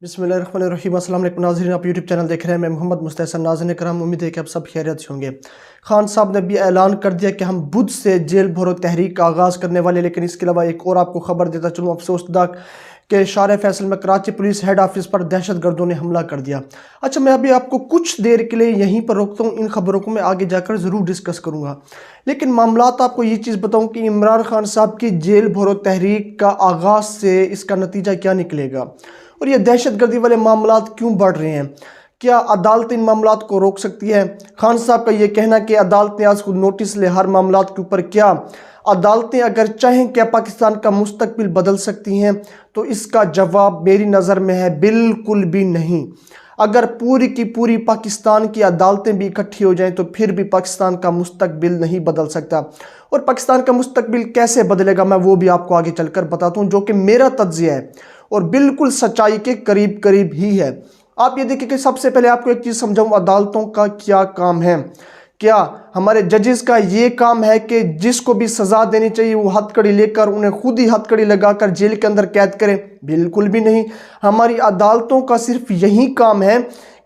बिस्मिल्लाहिर्रहमानिर्रहीम। अस्सलाम वालेकुम नाज़रीन, आप यूट्यूब चैनल देख रहे हैं। मैं मोहम्मद मुस्तहसन। नाज़रीन करम, उम्मीद है कि आप सब खैरियत से होंगे। खान साहब ने भी ऐलान कर दिया कि हम बुध से जेल भरो तहरीक का आगाज़ करने वाले, लेकिन इसके अलावा एक और आपको खबर देता चलूँ अफसोसनाक कि शार फैसल में कराची पुलिस हेड ऑफिस पर दहशत गर्दों ने हमला कर दिया। अच्छा, मैं अभी आपको कुछ देर के लिए यहीं पर रोकता हूँ, इन खबरों को मैं आगे जाकर ज़रूर डिस्कस करूँगा, लेकिन मामलात आपको ये चीज़ बताऊँ कि इमरान खान साहब की जेल भरो तहरीक का आगाज़ से इसका नतीजा क्या निकलेगा और ये दहशत गर्दी वाले मामलात क्यों बढ़ रहे हैं। क्या अदालत इन मामलात को रोक सकती है? खान साहब का ये कहना कि अदालतें आज खुद नोटिस ले हर मामलात के ऊपर, क्या अदालतें अगर चाहें क्या पाकिस्तान का मुस्तकबिल बदल सकती हैं? तो इसका जवाब मेरी नज़र में है बिल्कुल भी नहीं। अगर पूरी की पूरी पाकिस्तान की अदालतें भी इकट्ठी हो जाएं तो फिर भी पाकिस्तान का मुस्तकबिल नहीं बदल सकता। और पाकिस्तान का मुस्तकबिल कैसे बदलेगा मैं वो भी आपको आगे चलकर बताता हूँ, जो कि मेरा तज्जिया है और बिल्कुल सच्चाई के करीब करीब ही है। आप ये देखिए कि सबसे पहले आपको एक चीज़ समझाऊँ, अदालतों का क्या काम है। क्या हमारे जजेस का ये काम है कि जिसको भी सज़ा देनी चाहिए वो हथकड़ी लेकर उन्हें खुद ही हथकड़ी लगाकर जेल के अंदर कैद करें? बिल्कुल भी नहीं। हमारी अदालतों का सिर्फ यही काम है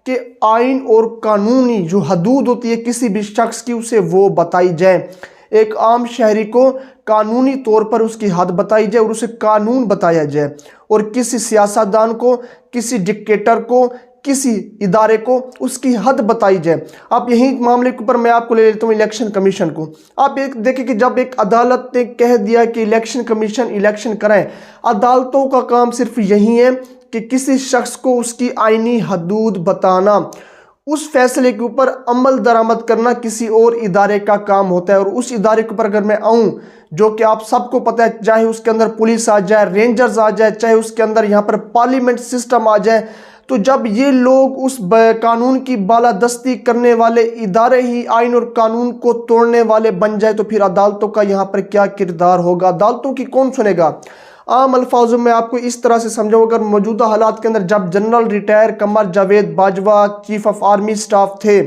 कि आइन और कानूनी जो हदूद होती है किसी भी शख्स की उसे वो बताई जाए। एक आम शहरी को कानूनी तौर पर उसकी हद बताई जाए और उसे कानून बताया जाए, और किसी सियासतदान को, किसी डिक्टेटर को, किसी इदारे को उसकी हद बताई जाए। आप यही मामले के ऊपर मैं आपको ले लेता हूँ इलेक्शन कमीशन को। आप एक देखिए कि जब एक अदालत ने कह दिया कि इलेक्शन कमीशन इलेक्शन कराएं, अदालतों का काम सिर्फ यही है कि किसी शख्स को उसकी आईनी हदूद बताना, उस फैसले के ऊपर अमल दरामद करना किसी और इदारे का काम होता है। और उस इदारे के ऊपर अगर मैं आऊँ, जो कि आप सबको पता है, चाहे उसके अंदर पुलिस आ जाए, रेंजर्स आ जाए, चाहे उसके अंदर यहाँ पर पार्लियामेंट सिस्टम आ जाए, तो जब ये लोग उस कानून की बालादस्ती करने वाले इदारे ही आइन और कानून को तोड़ने वाले बन जाए तो फिर अदालतों का यहाँ पर क्या किरदार होगा? अदालतों की कौन सुनेगा? आम अल्फाजों में आपको इस तरह से समझाऊं, अगर मौजूदा हालात के अंदर जब general retire Qamar Javed Bajwa chief of army staff थे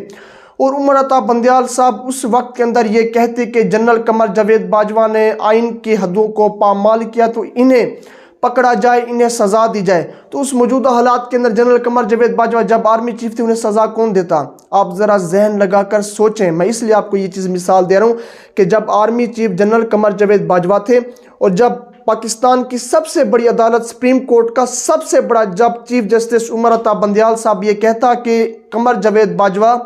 और उमर अता बंदयाल साहब उस वक्त के अंदर ये कहते कि जनरल कमर जावेद बाजवा ने आइन की हदों को पामाल किया तो इन्हें पकड़ा जाए, इन्हें सज़ा दी जाए, तो उस मौजूदा हालात के अंदर जनरल कमर जावेद बाजवा जब आर्मी चीफ थे उन्हें सज़ा कौन देता? आप ज़रा जहन लगाकर सोचें। मैं इसलिए आपको ये चीज़ मिसाल दे रहा हूँ कि जब army chief general Qamar Javed Bajwa थे और जब पाकिस्तान की सबसे बड़ी अदालत सुप्रीम कोर्ट का सबसे बड़ा जब चीफ जस्टिस उमर अता बंदयाल साहब ये कहता कि कमर जावेद बाजवा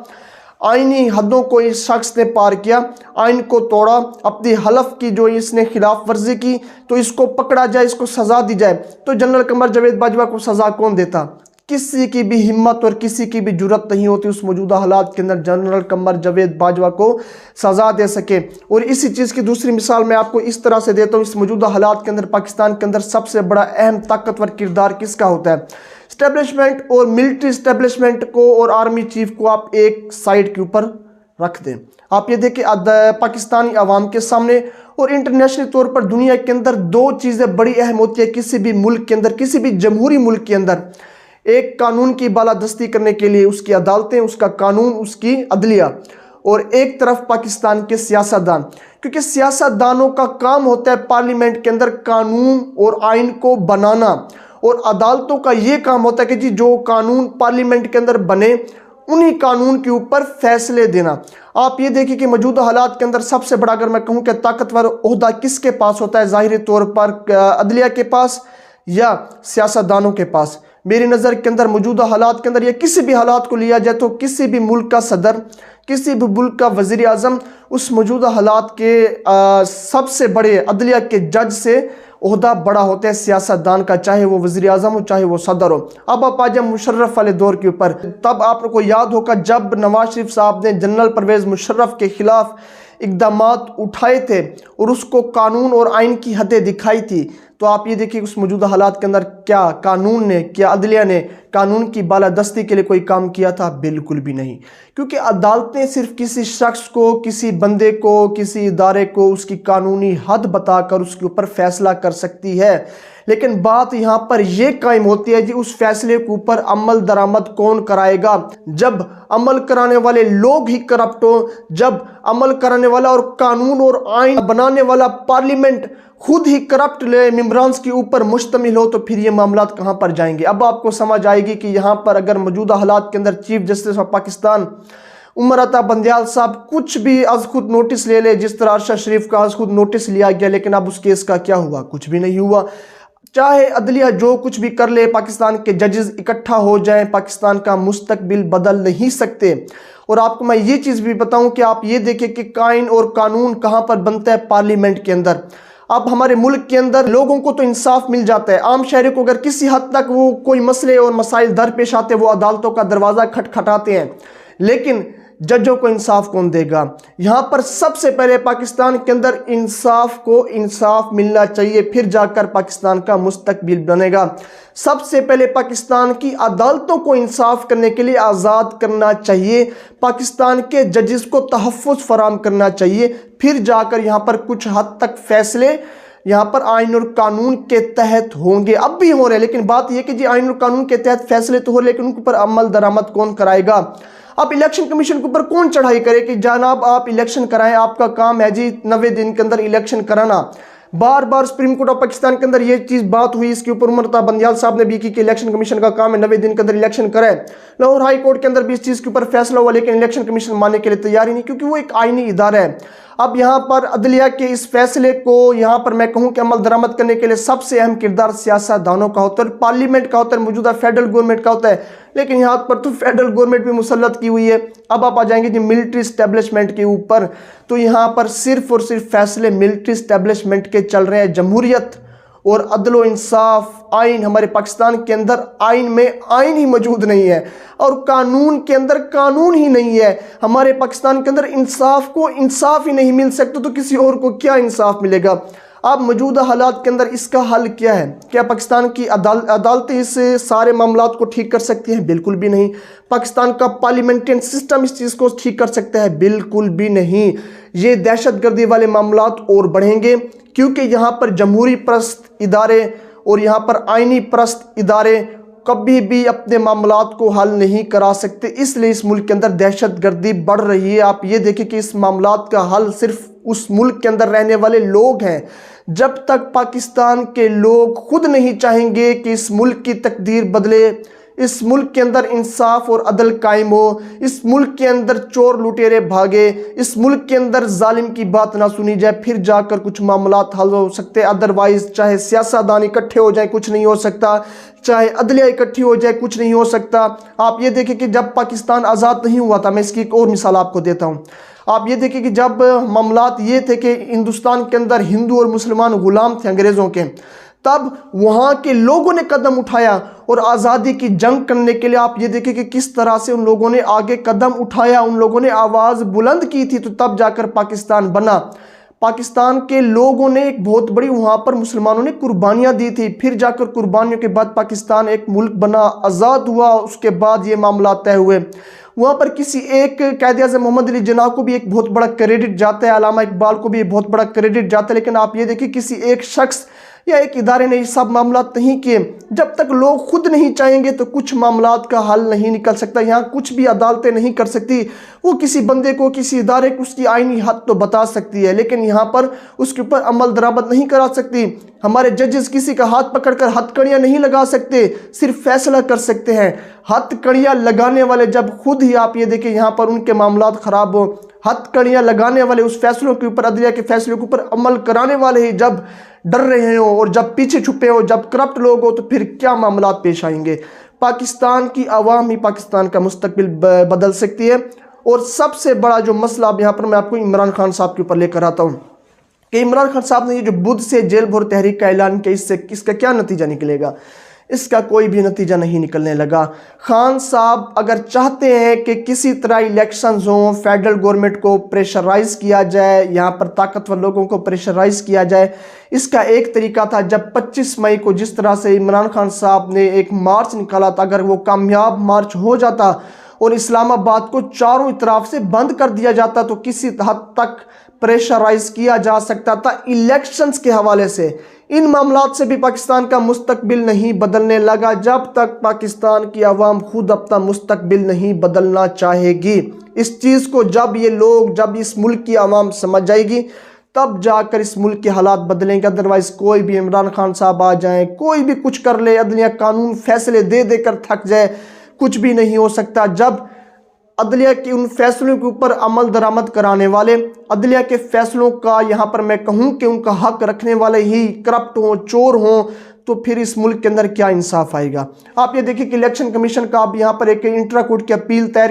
आईनी हदों को इस शख्स ने पार किया, आइन को तोड़ा, अपनी हलफ की जो इसने खिलाफ वर्जी की, तो इसको पकड़ा जाए, इसको सज़ा दी जाए, तो जनरल कमर जावेद बाजवा को सज़ा कौन देता? किसी की भी हिम्मत और किसी की भी जुर्रत नहीं होती उस मौजूदा हालात के अंदर जनरल कमर जावेद बाजवा को सज़ा दे सके। और इसी चीज़ की दूसरी मिसाल मैं आपको इस तरह से देता हूँ, इस मौजूदा हालात के अंदर पाकिस्तान के अंदर सबसे बड़ा अहम ताकतवर किरदार किसका होता है? स्टैब्लिशमेंट और मिलिट्री स्टैब्लिशमेंट को और आर्मी चीफ को आप एक साइड के ऊपर रख दें। आप ये देखें पाकिस्तानी अवाम के सामने और इंटरनेशनल तौर पर दुनिया के अंदर दो चीज़ें बड़ी अहम होती है किसी भी मुल्क के अंदर, किसी भी जमहूरी मुल्क के अंदर। एक कानून की बालादस्ती करने के लिए उसकी अदालतें, उसका कानून, उसकी अदलिया, और एक तरफ पाकिस्तान के सियासतदान, क्योंकि सियासतदानों का काम होता है पार्लियामेंट के अंदर कानून और आइन को बनाना, और अदालतों का ये काम होता है कि जी जो कानून पार्लियामेंट के अंदर बने उन्हीं कानून के ऊपर फैसले देना। आप ये देखिए कि मौजूदा हालात के अंदर सबसे बड़ा अगर मैं कहूँ कि ताकतवर ओहदा किसके पास होता है, ज़ाहिरी तौर पर अदलिया के पास या सियासतदानों के पास? मेरी नज़र के अंदर मौजूदा हालात के अंदर या किसी भी हालात को लिया जाए तो किसी भी मुल्क का सदर, किसी भी मुल्क का वज़ीर आज़म उस मौजूदा हालात के सबसे बड़े अदलिया के जज से ओहदा बड़ा होता है सियासतदान का, चाहे वो वज़ीर आज़म हो चाहे वो सदर हो। अब आप आ जाए मुशर्रफ वाले दौर के ऊपर, तब आपको याद होगा जब नवाज शरीफ साहब ने जनरल परवेज़ मुशर्रफ के खिलाफ इक़दामात उठाए थे और उसको कानून और आइन की हदें दिखाई थी, तो आप ये देखिए उस मौजूदा हालात के अंदर क्या कानून ने, क्या अदलिया ने कानून की बालादस्ती के लिए कोई काम किया था? बिल्कुल भी नहीं। क्योंकि अदालतें सिर्फ किसी शख्स को, किसी बंदे को, किसी इदारे को उसकी कानूनी हद बताकर उसके ऊपर फैसला कर सकती है, लेकिन बात यहाँ पर यह कायम होती है जी उस फैसले के ऊपर अमल दरामद कौन कराएगा? जब अमल कराने वाले लोग ही करप्ट हो, जब अमल कराने वाला और कानून और आइन बनाने वाला पार्लियामेंट खुद ही करप्ट मेम्बरान्स के ऊपर मुश्तमिल हो तो फिर ये मामलात कहाँ पर जाएंगे। अब आपको समझ आएगी कि यहाँ पर अगर मौजूदा हालात के अंदर chief justice of Pakistan Umar Ata Bandial साहब कुछ भी आज खुद नोटिस ले ले, जिस तरह अरशद शरीफ का आज खुद नोटिस लिया गया, लेकिन अब उस केस का क्या हुआ? कुछ भी नहीं हुआ। चाहे अदलिया जो कुछ भी कर ले, पाकिस्तान के जजेस इकट्ठा हो जाएं, पाकिस्तान का मुस्तकबिल बदल नहीं सकते। और आपको मैं ये चीज़ भी बताऊं कि आप ये देखें कि कायन और कानून कहाँ पर बनता है? पार्लियामेंट के अंदर। अब हमारे मुल्क के अंदर लोगों को तो इंसाफ मिल जाता है, आम शहरी को अगर किसी हद तक वो कोई मसले और मसाइल दरपेश आते वो अदालतों का दरवाज़ा खटखटाते हैं, लेकिन जजों को इंसाफ कौन देगा? यहाँ पर सबसे पहले पाकिस्तान के अंदर इंसाफ को इंसाफ मिलना चाहिए, फिर जाकर पाकिस्तान का मुस्तकबिल बनेगा। सबसे पहले पाकिस्तान की अदालतों को इंसाफ करने के लिए आज़ाद करना चाहिए, पाकिस्तान के जजेस को तहफ़्फ़ुज़ फराहम करना चाहिए, फिर जाकर यहाँ पर कुछ हद तक फैसले यहाँ पर आइन और कानून के तहत होंगे। अब भी हो रहे हैं, लेकिन बात यह कि जी आइन और कानून के तहत फैसले तो हो, लेकिन उनके ऊपर अमल दरामद कौन कराएगा? अब इलेक्शन कमीशन के ऊपर कौन चढ़ाई करे कि जनाब आप इलेक्शन कराएं, आपका काम है जी 90 दिन के अंदर इलेक्शन कराना। बार बार सुप्रीम कोर्ट ऑफ पाकिस्तान के अंदर ये चीज़ बात हुई, इसके ऊपर उमर अता बंदयाल साहब ने भी की कि इलेक्शन कमीशन का काम है 90 दिन के अंदर इलेक्शन करे। लाहौर हाई कोर्ट के अंदर भी इस चीज़ के ऊपर फैसला हुआ, लेकिन इलेक्शन कमीशन मानने के लिए तैयार ही नहीं, क्योंकि वो एक आईनी इदारा है। अब यहाँ पर अदलिया के इस फैसले को यहाँ पर मैं कहूँ कि अमल दरामद करने के लिए सबसे अहम किरदार सियासतदानों का होता है, पार्लियामेंट का होता है, मौजूदा फेडरल गवर्नमेंट का होता है, लेकिन यहाँ पर तो फेडरल गवर्नमेंट भी मुसल्लत की हुई है। अब आप आ जाएंगे जी मिलिट्री इस्टेब्लिशमेंट के ऊपर, तो यहाँ पर सिर्फ और सिर्फ फैसले मिलिट्री इस्टेब्लिशमेंट के चल रहे हैं। जमहूरियत और अदलो इंसाफ, आइन, हमारे पाकिस्तान के अंदर आइन में आइन ही मौजूद नहीं है और कानून के अंदर कानून ही नहीं है। हमारे पाकिस्तान के अंदर इंसाफ को इंसाफ ही नहीं मिल सकता तो किसी और को क्या इंसाफ मिलेगा? अब मौजूदा हालात के अंदर इसका हल क्या है? क्या पाकिस्तान की अदालतें इस सारे मामलात को ठीक कर सकती हैं? बिल्कुल भी नहीं। पाकिस्तान का पार्लियामेंट्रियन सिस्टम इस चीज़ को ठीक कर सकता है? बिल्कुल भी नहीं। ये दहशतगर्दी वाले मामलात और बढ़ेंगे, क्योंकि यहाँ पर जमहूरी परस्त इदारे और यहाँ पर आइनी परस्त इदारे कभी भी अपने मामलात को हल नहीं करा सकते, इसलिए इस मुल्क के अंदर दहशतगर्दी बढ़ रही है। आप ये देखें कि इस मामलात का हल सिर्फ उस मुल्क के अंदर रहने वाले लोग हैं। जब तक पाकिस्तान के लोग खुद नहीं चाहेंगे कि इस मुल्क की तकदीर बदले, इस मुल्क के अंदर इंसाफ और अदल कायम हो, इस मुल्क के अंदर चोर लुटेरे भागे, इस मुल्क के अंदर जालिम की बात ना सुनी जाए, फिर जाकर कुछ मामलात हल हो सकते हैं। अदरवाइज चाहे सियासतदान इकट्ठे हो जाए कुछ नहीं हो सकता, चाहे अदलिया इकट्ठी हो जाए कुछ नहीं हो सकता। आप ये देखें कि जब पाकिस्तान आज़ाद नहीं हुआ था, मैं इसकी एक और मिसाल आपको देता हूँ। आप ये देखिए कि जब मामलात ये थे कि हिंदुस्तान के अंदर हिंदू और मुसलमान गुलाम थे अंग्रेज़ों के, तब वहाँ के लोगों ने कदम उठाया और आज़ादी की जंग करने के लिए आप ये देखिए कि किस तरह से उन लोगों ने आगे कदम उठाया, उन लोगों ने आवाज़ बुलंद की थी, तो तब जाकर पाकिस्तान बना। पाकिस्तान के लोगों ने एक बहुत बड़ी वहाँ पर मुसलमानों ने कुर्बानियाँ दी थी, फिर जाकर कुर्बानियों के बाद पाकिस्तान एक मुल्क बना, आज़ाद हुआ। उसके बाद ये मामला तय हुए। वहाँ पर किसी एक कायद-ए-आज़म मोहम्मद अली जिन्ना को भी एक बहुत बड़ा क्रेडिट जाता है, अल्लामा इकबाल को भी बहुत बड़ा क्रेडिट जाता है, लेकिन आप ये देखिए किसी एक शख्स या एक इदारे ने ये सब मामला नहीं किए। जब तक लोग खुद नहीं चाहेंगे तो कुछ मामलात का हल नहीं निकल सकता। यहाँ कुछ भी अदालतें नहीं कर सकती। वो किसी बंदे को, किसी इदारे को उसकी आईनी हद तो बता सकती है, लेकिन यहाँ पर उसके ऊपर अमल दरामद नहीं करा सकती। हमारे जजेस किसी का हाथ पकड़कर हथकड़ियाँ नहीं लगा सकते, सिर्फ फैसला कर सकते हैं। हथकड़ियाँ लगाने वाले जब खुद ही आप ये देखें यहाँ पर उनके मामलात ख़राब हो, हथकड़ियाँ लगाने वाले उस फैसलों के ऊपर, अदलिया के फैसलों के ऊपर अमल कराने वाले ही जब डर रहे हो और जब पीछे छुपे हो, जब करप्ट लोग हो, तो फिर क्या मामलात पेश आएंगे? पाकिस्तान की आवाम ही पाकिस्तान का मुस्तकबिल बदल सकती है। और सबसे बड़ा जो मसला अब यहाँ पर मैं आपको इमरान खान साहब के ऊपर लेकर आता हूँ कि इमरान खान साहब ने ये जो बुध से जेल भरो तहरीक का ऐलान किया, इससे इसका क्या नतीजा निकलेगा? इसका कोई भी नतीजा नहीं निकलने लगा। खान साहब अगर चाहते हैं कि किसी तरह इलेक्शंस हों, फेडरल गवर्नमेंट को प्रेशराइज़ किया जाए, यहाँ पर ताकतवर लोगों को प्रेशराइज़ किया जाए, इसका एक तरीका था जब 25 मई को जिस तरह से इमरान खान साहब ने एक मार्च निकाला था, अगर वो कामयाब मार्च हो जाता और इस्लामाबाद को चारों तरफ से बंद कर दिया जाता तो किसी हद तक प्रेशराइज किया जा सकता था इलेक्शंस के हवाले से। इन मामलात से भी पाकिस्तान का मुस्तकबिल नहीं बदलने लगा जब तक पाकिस्तान की आवाम खुद अपना मुस्तकबिल नहीं बदलना चाहेगी। इस चीज़ को जब ये लोग, जब इस मुल्क की आवाम समझ जाएगी, تب جا کر اس ملک کے حالات بدلیں گے. ادروائز کوئی بھی عمران خان صاحب آ جائیں, کوئی بھی کچھ کر لے, عدلیہ قانون فیصلے دے دے کر تھک جائے, کچھ بھی نہیں ہو سکتا. جب عدلیہ کے ان فیصلوں کے اوپر عمل درآمد کرانے والے, عدلیہ کے فیصلوں کا یہاں پر میں کہوں کہ ان کا حق رکھنے والے ہی کرپٹ ہوں, چور ہوں, تو پھر اس ملک کے اندر کیا انصاف آئے گا. آپ یہ دیکھیں کہ الیکشن کمیشن کا اب یہاں پر ایک انٹرا کورٹ کی اپیل دائر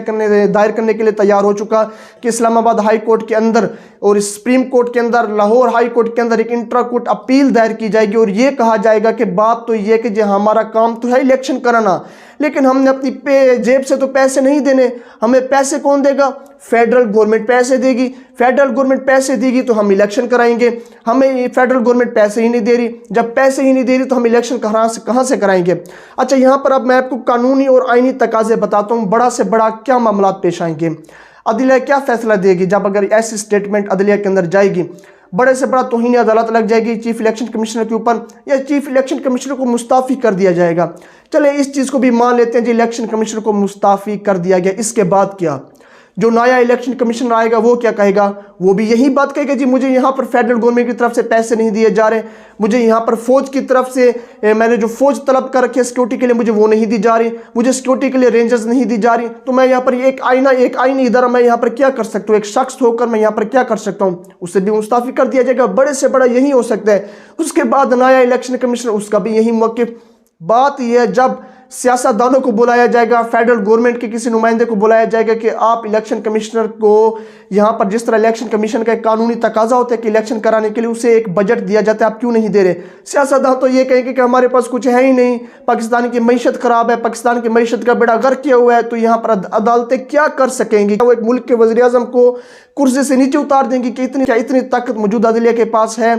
کرنے کے لیے تیار ہو چکا کہ اسلام آباد ہائی کورٹ کے اندر اور سپریم کورٹ کے اندر, لاہور ہائی کورٹ کے اندر ایک انٹرا کورٹ اپیل دائر کی جائے گی, اور یہ کہا جائے گا کہ بات تو یہ کہ ہمارا کام تو ہے الیکشن کرانا, لیکن ہم نے اپنی جیب سے تو پیسے نہیں دینے. ہمیں پیسے کون دے گا؟ فیڈرل گورنمنٹ پیسے دے گی. فیڈرل گورنمنٹ پیسے دے گی تو ہم الیکشن کرائیں گے. ہمیں فیڈرل گورنمنٹ پیسے ہی نہیں دے رہی. جب پیسے ہی نہیں دے رہی تو ہم الیکشن کہاں سے کرائیں گے؟ اچھا, یہاں پر اب میں آپ کو قانونی اور آئینی تقاضے بتاتا ہوں, بڑا سے بڑا کیا معاملات پیش آئیں گے. عدلیہ کیا فیصلہ دے گی جب اگر ایسی سٹیٹمنٹ عدلیہ کے اندر جائے گی؟ بڑے سے بڑا توہین عدالت لگ جائے گی چیف الیکشن کمشنر کے اوپر, یا چیف الیکشن کمشنر کو مستعفی کر دیا جائے گا. چلیں اس چیز کو بھی مان لیتے ہیں جی, الیکشن کمشنر کو مستعفی کر دیا گیا. اس کے بعد کیا؟ جو نیا الیکشن کمیشنر آئے گا وہ کیا کہے گا؟ وہ بھی یہی بات کہے گا جی مجھے یہاں پر فیڈرل گورنمنٹ کی طرف سے پیسے نہیں دیے جا رہے, مجھے یہاں پر فوج کی طرف سے میں نے جو فوج طلب کر رکھی ہے سیکورٹی کے لیے مجھے وہ نہیں دی جا رہی, مجھے سیکورٹی کے لیے رینجرز نہیں دی جا رہی. تو میں یہاں پر ایک آئینی ادارہ میں یہاں پر کیا کر سکتا ہوں؟ ایک شخص ہو کر میں یہاں پر کیا کر سکتا ہوں؟ اسے بھی مستعفی کر دیا جائے گا. بڑے سے بڑا یہی ہو سکتا ہے. اس کے بعد نیا الیکشن کمیشنر, اس کا بھی یہی موقف. بات یہ ہے جب سیاستدانوں کو بلایا جائے گا, فیڈرل گورنمنٹ کے کسی نمائندے کو بلایا جائے گا کہ آپ الیکشن کمشنر کو یہاں پر, جس طرح الیکشن کمیشن کا ایک قانونی تقاضا ہوتا ہے کہ الیکشن کرانے کے لیے اسے ایک بجٹ دیا جاتا ہے, آپ کیوں نہیں دے رہے؟ سیاستدان تو یہ کہیں گے کہ ہمارے پاس کچھ ہے ہی نہیں, پاکستان کی معیشت خراب ہے, پاکستان کی معیشت کا بیڑا غرق کیا ہوا ہے. تو یہاں پر عدالتیں کیا کر سکیں گی؟ وہ ایک ملک کے وزیر اعظم کو کرسی سے نیچے اتار دیں گی کہ اتنی طاقت موجودہ عدلیہ کے پاس ہے.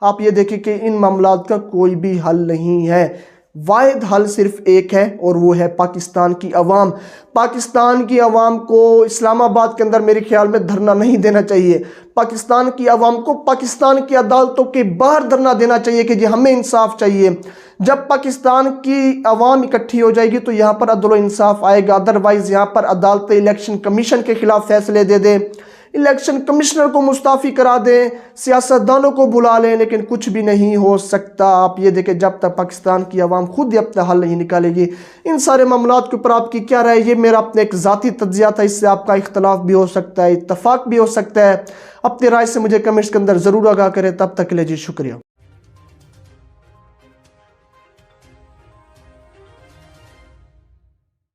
آپ یہ دیکھیں کہ ان معاملات کا کوئی بھی حل نہیں ہے. واحد حل صرف ایک ہے, اور وہ ہے پاکستان کی عوام. پاکستان کی عوام کو اسلام آباد کے اندر میرے خیال میں دھرنا نہیں دینا چاہیے. پاکستان کی عوام کو پاکستان کی عدالتوں کے باہر دھرنا دینا چاہیے کہ جی ہمیں انصاف چاہیے. جب پاکستان کی عوام اکٹھی ہو جائے گی تو یہاں پر عدل و انصاف آئے گا. ادروائز یہاں پر عدالتیں الیکشن کمیشن کے خلاف فیصلے دے دیں, الیکشن کمشنر کو مستعفی کرا دیں, سیاستدانوں کو بلا لیں, لیکن کچھ بھی نہیں ہو سکتا. آپ یہ دیکھیں جب تک پاکستان کی عوام خود ہی اپنا حل نہیں نکالے گی. ان سارے معاملات کے اوپر آپ کی کیا رائے؟ یہ میرا اپنا ایک ذاتی تجزیہ تھا, اس سے آپ کا اختلاف بھی ہو سکتا ہے, اتفاق بھی ہو سکتا ہے. اپنی رائے سے مجھے کمنٹس کے اندر ضرور آگاہ کریں. تب تک کے لیے جی شکریہ.